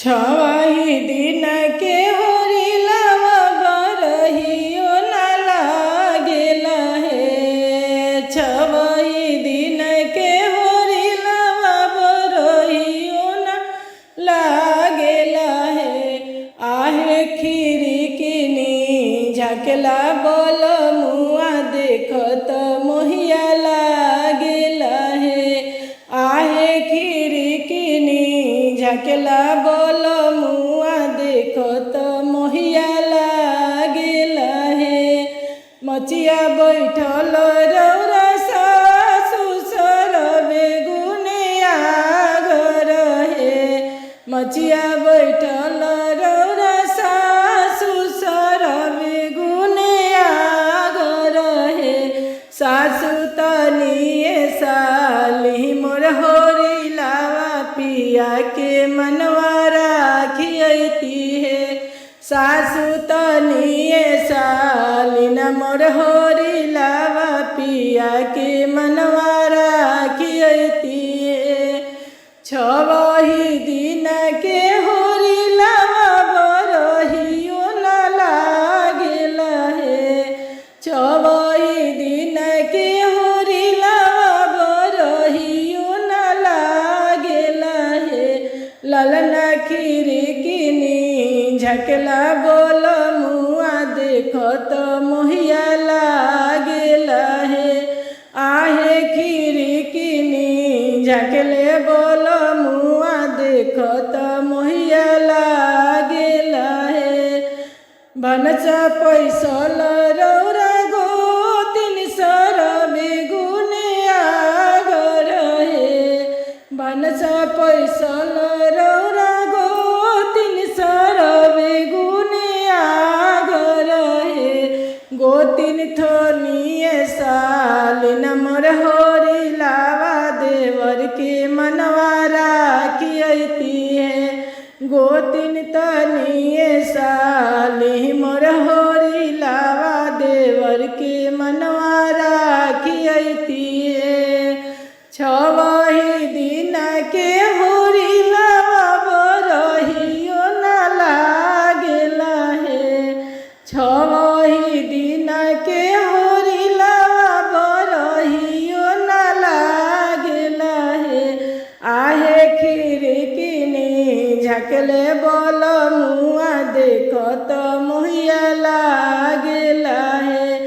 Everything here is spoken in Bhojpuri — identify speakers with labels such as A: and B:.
A: छवाही दिन के होरिलावा बरहियो न लागेला हे। छवाही दिन के होरिलावा बरहियो न लागेला हे। आहे खिड़किनी झाकेला बोल मुआ देखत मोहिया लागेला हे। आहे खिड़किनी झाकेला बोल मुआ देखत मोहिया लागेला हे। मचिया बैठल रौरा सासु सर बेगुने आगर हे। मचिया बैठल रौरा सासु सर बेगुने आगर हे। सासु तनिए साली मोर होरिलावा पिया के मनवा राखियती है। सासु तनिए साली न मोर होरिलावा पिया के मनवा राखियती है। छवही दिन के होरिलावा बरहियो न लागेला हे। छवही दिन के होरिलावा बरहियो न लागेला हे। ललना खिड़किनी झाकेला बोल मुआ देखत मोहिया लागेला हे। आहे खिड़किनी झाकेले बोल मुआ देखत मोहिया लागेला हे। बनचा पैसल रौरा गोतिन सर बेगुने आगर हे। बनचा पैसल रौरा गोतिन सर बेगुने आगर हे। गोतिन थोनिए साली न मोर होरिलावा देवर के मनवा राखियती है। गोतिन तनिए साली मोर होरिलावा देवर के मनवा राखियती है। छवही दिन के होरिलावा बरहियो न लागेला हे। छवही दिन के होरिलावा बरहियो न लागेला हे। आहे खिड़किनी झाकेले बोल मुआ देखत मोहिया लागेला हे।